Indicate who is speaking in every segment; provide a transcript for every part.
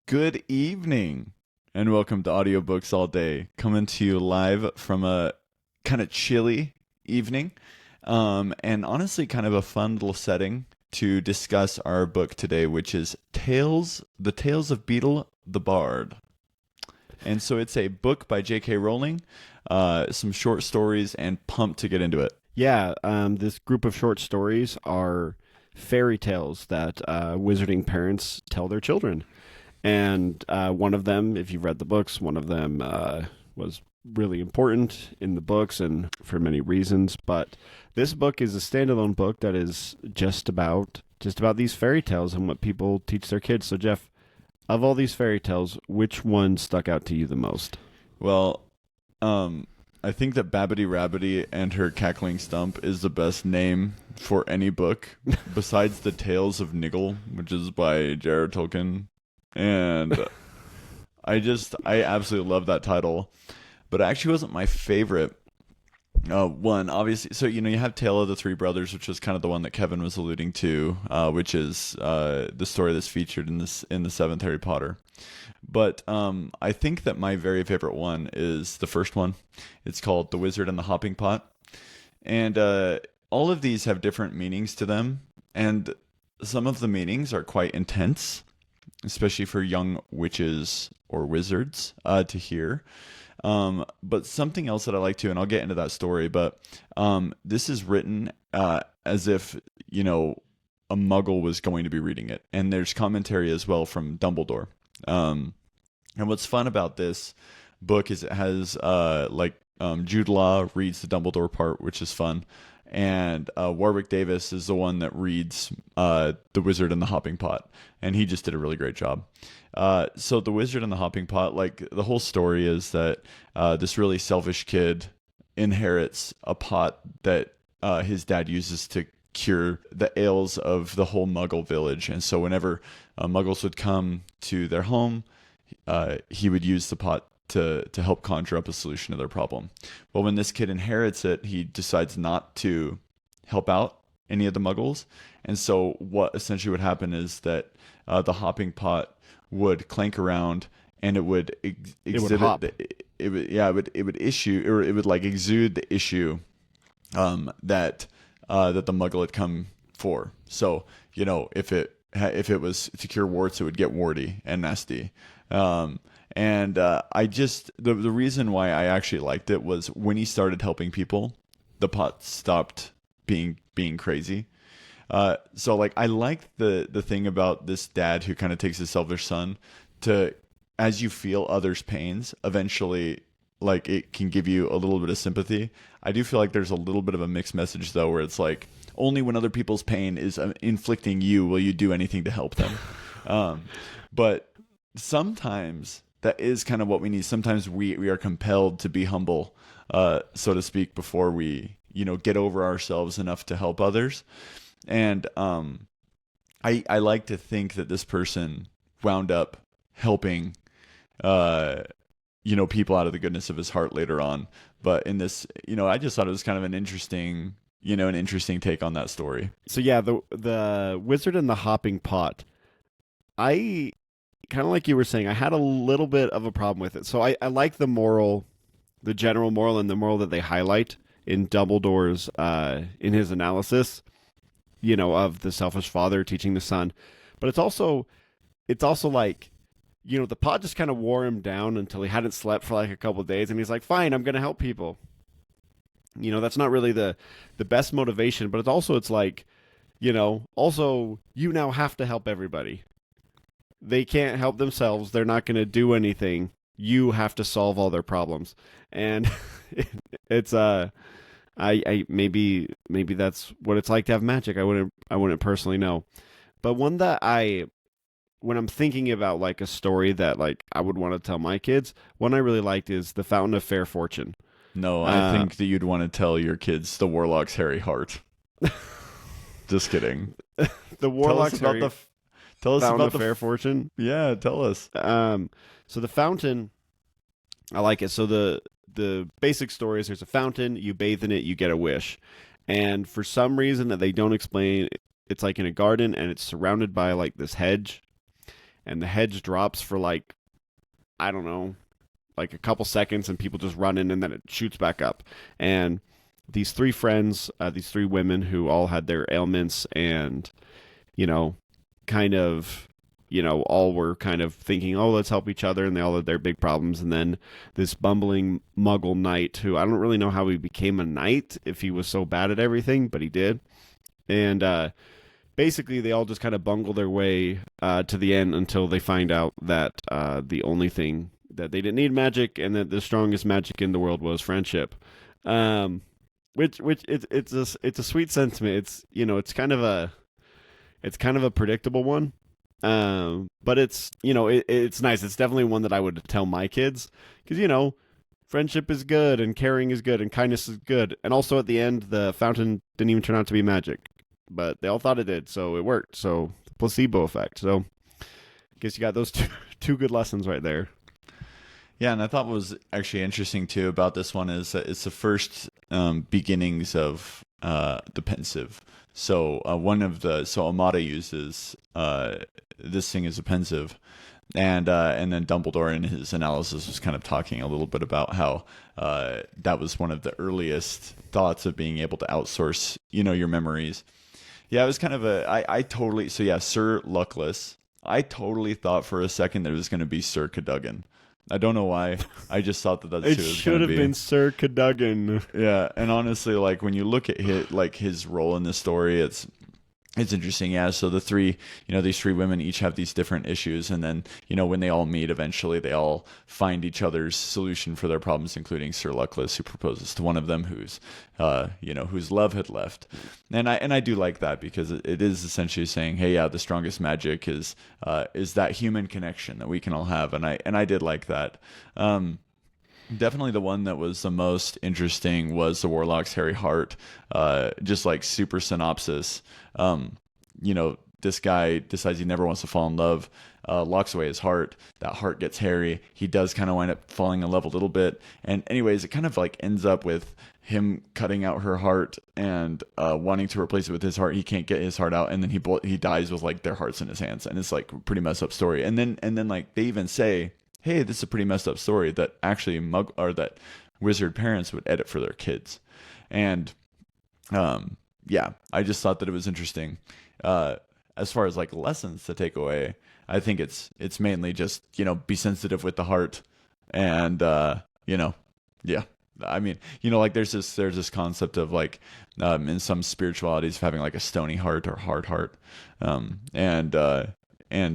Speaker 1: Good evening, and welcome to Audiobooks All Day, coming to you live from a kind of chilly evening, and honestly, kind of a fun little setting to discuss our book today, which is The Tales of Beedle the Bard. And so it's a book by J.K. Rowling, some short stories, and pumped to get into it.
Speaker 2: Yeah, this group of short stories are fairy tales that wizarding parents tell their children. And one of them, if you've read the books, one of them was really important in the books and for many reasons. But this book is a standalone book that is just about these fairy tales and what people teach their kids. So, Jeff, of all these fairy tales, which one stuck out to you the most?
Speaker 1: Well, I think that Babbity Rabbity and her Cackling Stump is the best name for any book besides The Tales of Niggle, which is by J.R.R. Tolkien. And I absolutely love that title, but it actually wasn't my favorite one, obviously. So, you have Tale of the Three Brothers, which is kind of the one that Kevin was alluding to, which is the story that's featured in the seventh Harry Potter. But I think that my very favorite one is the first one. It's called The Wizard and the Hopping Pot. And all of these have different meanings to them. And some of the meanings are quite intense, especially for young witches or wizards to hear. But something else that I like to, and I'll get into that story, but this is written as if, a muggle was going to be reading it. And there's commentary as well from Dumbledore. And what's fun about this book is it has Jude Law reads the Dumbledore part, which is fun, and Warwick Davis is the one that reads The Wizard and the Hopping Pot, and he just did a really great job. So The Wizard and the Hopping Pot, the whole story is that this really selfish kid inherits a pot that his dad uses to cure the ails of the whole Muggle village, and so whenever Muggles would come to their home, he would use the pot to help conjure up a solution to their problem. Well, when this kid inherits it, he decides not to help out any of the Muggles, and so what essentially would happen is that the hopping pot would clank around, and it would exhibit it would issue, or it would exude the issue that the Muggle had come for. So if it was to cure warts, it would get warty and nasty. I just the reason why I actually liked it was when he started helping people, the pot stopped being crazy. So I like the thing about this dad who kind of takes his selfish son to, as you feel others' pains, eventually it can give you a little bit of sympathy. I do feel like there's a little bit of a mixed message though, where it's only when other people's pain is inflicting you will you do anything to help them. But sometimes that is kind of what we need. Sometimes we are compelled to be humble, so to speak, before we get over ourselves enough to help others. And I like to think that this person wound up helping people out of the goodness of his heart later on. But in this, I just thought it was kind of an interesting take on that story.
Speaker 2: So yeah, the Wizard and the Hopping Pot, I kind of like you were saying, I had a little bit of a problem with it. So I like the moral, the general moral, and the moral that they highlight in Dumbledore's in his analysis, of the selfish father teaching the son. But it's also the pot just kind of wore him down until he hadn't slept for a couple of days, and he's like, fine, I'm going to help people. That's not really the best motivation, but also you now have to help everybody. They can't help themselves. They're not going to do anything. You have to solve all their problems. And it's I maybe that's what it's like to have magic. I wouldn't personally know. But one that when I'm thinking about a story that I would want to tell my kids, one I really liked is The Fountain of Fair Fortune.
Speaker 1: No, I think that you'd want to tell your kids the Warlock's Hairy Heart. Just kidding.
Speaker 2: The Warlock's Hairy
Speaker 1: Tell us
Speaker 2: Fountain
Speaker 1: about
Speaker 2: of Fair Fortune.
Speaker 1: Yeah, tell us.
Speaker 2: So the fountain, I like it. So the basic story is there's a fountain, you bathe in it, you get a wish. And for some reason that they don't explain, it's in a garden and it's surrounded by this hedge. and the hedge drops for like, I don't know, like a couple seconds, and people just run in, and then it shoots back up. And these three friends, these three women who all had their ailments, and you know, kind of, all were kind of thinking, oh, let's help each other, and they all had their big problems. And then this bumbling muggle knight, who I don't really know how he became a knight if he was so bad at everything, but he did. And basically, they all just kind of bungle their way to the end until they find out that the only thing that they didn't need magic, and that the strongest magic in the world was friendship. Which it's a sweet sentiment. It's kind of a predictable one. But it's nice. It's definitely one that I would tell my kids, because friendship is good, and caring is good, and kindness is good. And also at the end, the fountain didn't even turn out to be magic, but they all thought it did, so it worked. So placebo effect. So I guess you got those two good lessons right there.
Speaker 1: Yeah, and I thought what was actually interesting too about this one is that it's the first beginnings of the pensive. So Amata uses this thing as a pensive, and then Dumbledore in his analysis was kind of talking a little bit about how that was one of the earliest thoughts of being able to outsource your memories. Yeah, it was kind of I totally, so yeah, Sir Luckless. I totally thought for a second that it was going to be Sir Cadogan. I don't know why. I just thought that's who it was going to be. It
Speaker 2: should have been Sir Cadogan.
Speaker 1: Yeah, and honestly, like when you look at his role in the story, it's interesting. Yeah, so the three, these three women each have these different issues, and then when they all meet, eventually they all find each other's solution for their problems, including Sir Luckless, who proposes to one of them whose love had left. And I do like that, because it is essentially saying, hey, yeah, the strongest magic is that human connection that we can all have, and I did like that. Definitely the one that was the most interesting was the Warlock's Harry Hart. Just like super synopsis. This guy decides he never wants to fall in love, locks away his heart. That heart gets hairy. He does kind of wind up falling in love a little bit. And anyways, it kind of like ends up with him cutting out her heart and wanting to replace it with his heart. He can't get his heart out, and then he dies with like their hearts in his hands. And it's like a pretty messed up story. And then like they even say, hey, this is a pretty messed up story that actually that wizard parents would edit for their kids. And yeah, I just thought that it was interesting. As far as like lessons to take away, I think it's mainly just, be sensitive with the heart, and yeah. I mean, like there's this concept of like in some spiritualities of having like a stony heart or hard heart, and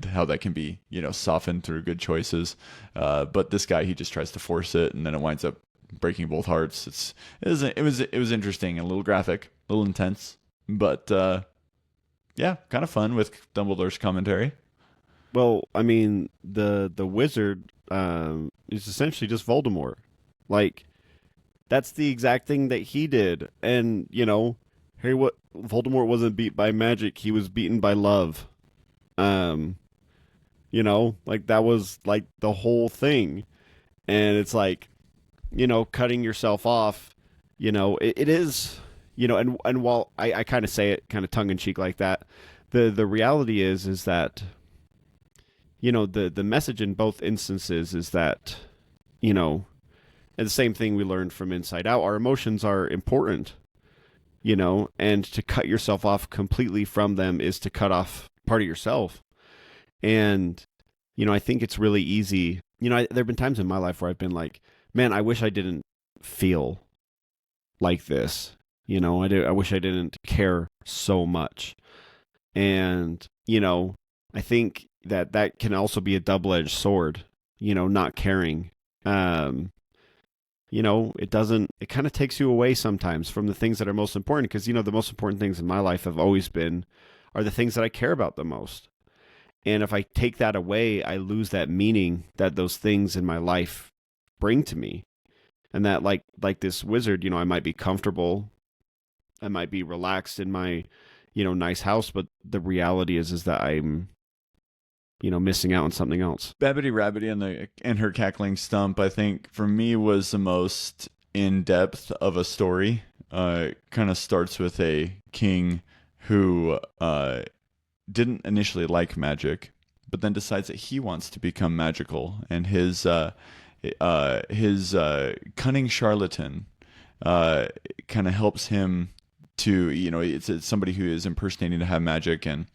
Speaker 1: how that can be, softened through good choices. But this guy, he just tries to force it, and then it winds up breaking both hearts. It was interesting and a little graphic, a little intense, but yeah, kind of fun with Dumbledore's commentary.
Speaker 2: Well, I mean, the wizard is essentially just Voldemort. Like, that's the exact thing that he did. And, Voldemort wasn't beat by magic, he was beaten by love. Like that was like the whole thing. And it's like, cutting yourself off, it is, and while I kind of say it kind of tongue in cheek like that, the reality is that, the message in both instances is that, and the same thing we learned from Inside Out, our emotions are important, and to cut yourself off completely from them is to cut off part of yourself. And, I think it's really easy. There have been times in my life where I've been like, man, I wish I didn't feel like this. I wish I didn't care so much. And, I think that can also be a double-edged sword, not caring. It kind of takes you away sometimes from the things that are most important, because, the most important things in my life have always are the things that I care about the most. And if I take that away, I lose that meaning that those things in my life bring to me. And that like this wizard, I might be comfortable, I might be relaxed in my, nice house, but the reality is that I'm, missing out on something else.
Speaker 1: Babbity Rabbity and her cackling Stump, I think for me was the most in depth of a story. Kind of starts with a king who didn't initially like magic, but then decides that he wants to become magical, and his cunning charlatan kind of helps him to, it's somebody who is impersonating to have magic, and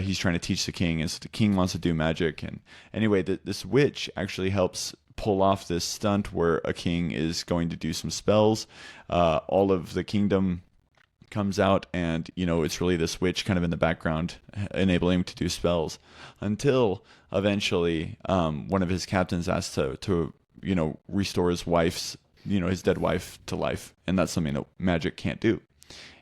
Speaker 1: he's trying to teach the king, and so the king wants to do magic. And anyway, this witch actually helps pull off this stunt where a king is going to do some spells. All of the kingdom comes out, and it's really this witch kind of in the background enabling him to do spells, until eventually one of his captains asks to restore his wife's his dead wife to life, and that's something that magic can't do.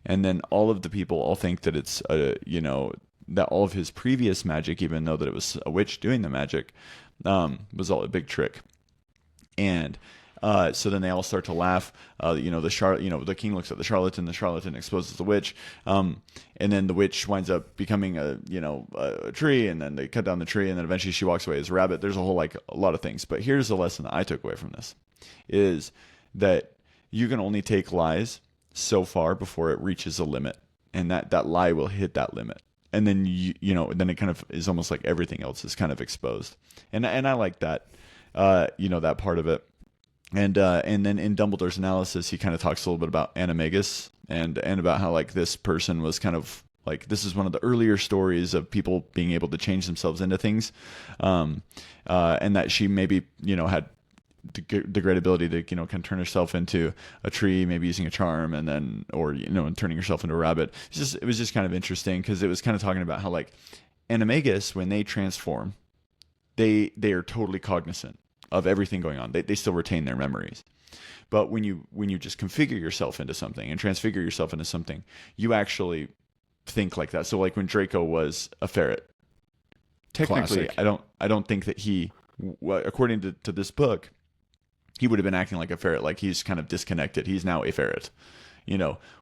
Speaker 1: And then all of the people all think that it's that all of his previous magic, even though that it was a witch doing the magic, was all a big trick. And so then they all start to laugh. The king looks at the charlatan exposes the witch, and then the witch winds up becoming a tree, and then they cut down the tree, and then eventually she walks away as a rabbit. There's a lot of things, but here's the lesson that I took away from this: is that you can only take lies so far before it reaches a limit, and that lie will hit that limit, and then then it kind of is almost like everything else is kind of exposed, and I like that, that part of it. And then in Dumbledore's analysis, he kind of talks a little bit about animagus, and about how like this person was kind of like, this is one of the earlier stories of people being able to change themselves into things, and that she maybe had the great ability to kind of turn herself into a tree, maybe using a charm, and then and turning herself into a rabbit. It was just kind of interesting, because it was kind of talking about how like animagus, when they transform, they are totally cognizant of everything going on. They still retain their memories. But when you just configure yourself into something and transfigure yourself into something, you think like that. So like when Draco was a ferret, technically,
Speaker 2: Classic.
Speaker 1: I don't think that he, according to this book, he would have been acting like a ferret. Like he's kind of disconnected. He's now a ferret,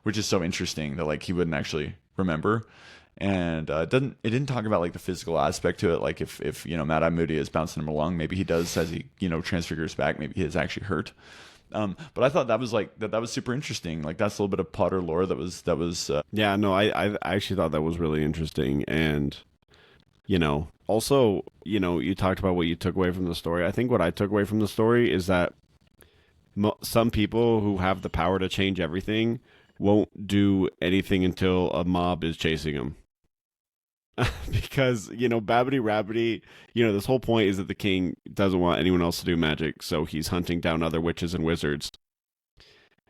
Speaker 1: which is so interesting that like he wouldn't actually remember. And it didn't talk about like the physical aspect to it. Like if Mad Eye Moody is bouncing him along, maybe he does as he transfigures back. Maybe he is actually hurt. But I thought that was that was super interesting. Like that's a little bit of Potter lore that was.
Speaker 2: Yeah, no, I actually thought that was really interesting. And also, you talked about what you took away from the story. I think what I took away from the story is that some people who have the power to change everything won't do anything until a mob is chasing them. Because, Babbity Rabbity, this whole point is that the king doesn't want anyone else to do magic, so he's hunting down other witches and wizards.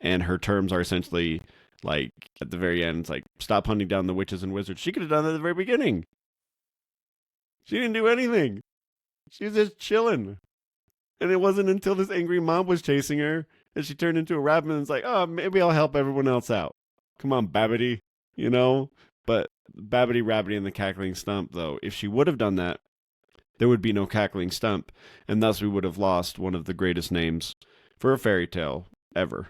Speaker 2: And her terms are essentially, like, at the very end, it's like, stop hunting down the witches and wizards. She could have done that at the very beginning. She didn't do anything. She was just chilling. And it wasn't until this angry mob was chasing her that she turned into a rabbit, and it's like, oh, maybe I'll help everyone else out. Come on, Babbity, But Babbity, Rabbity, and the Cackling Stump, though, if she would have done that, there would be no Cackling Stump, and thus we would have lost one of the greatest names for a fairy tale ever.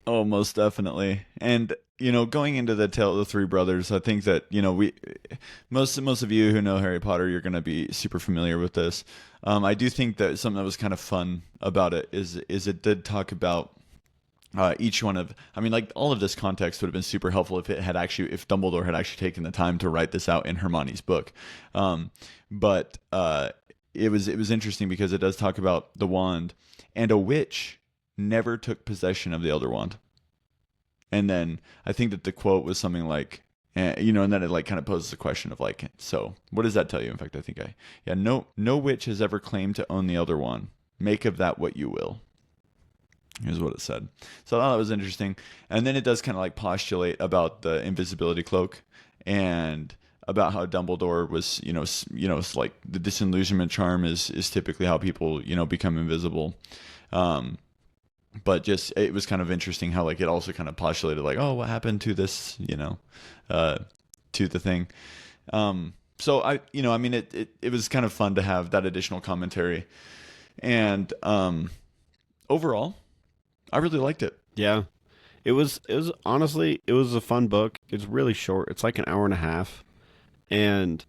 Speaker 1: Oh, most definitely. And going into the tale of the three brothers, I think that we most of you who know Harry Potter, you're going to be super familiar with this. I do think that something that was kind of fun about it is it did talk about each one of, like all of this context would have been super helpful if Dumbledore had actually taken the time to write this out in Hermione's book. But it was interesting because it does talk about the wand, and a witch never took possession of the Elder Wand. And then I think that the quote was something like, and then it like kind of poses the question of like, so what does that tell you? In fact, I think no witch has ever claimed to own the Elder Wand. Make of that what you will. Here's what it said. So I thought that was interesting. And then it does kind of like postulate about the invisibility cloak, and about how Dumbledore was, it's like the disillusionment charm is typically how people, become invisible. But just, it was kind of interesting how like it also kind of postulated like, oh, what happened to this, to the thing. So it was kind of fun to have that additional commentary. And overall, I really liked it.
Speaker 2: Yeah. It was honestly, it was a fun book. It's really short. It's like an hour and a half. And,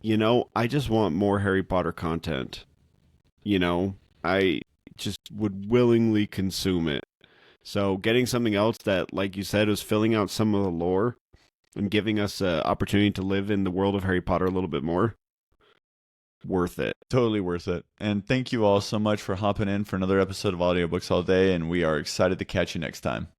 Speaker 2: I just want more Harry Potter content. I just would willingly consume it. So getting something else that, like you said, is filling out some of the lore and giving us an opportunity to live in the world of Harry Potter a little bit more. Worth it.
Speaker 1: Totally worth it. And thank you all so much for hopping in for another episode of Audiobooks All Day, and we are excited to catch you next time.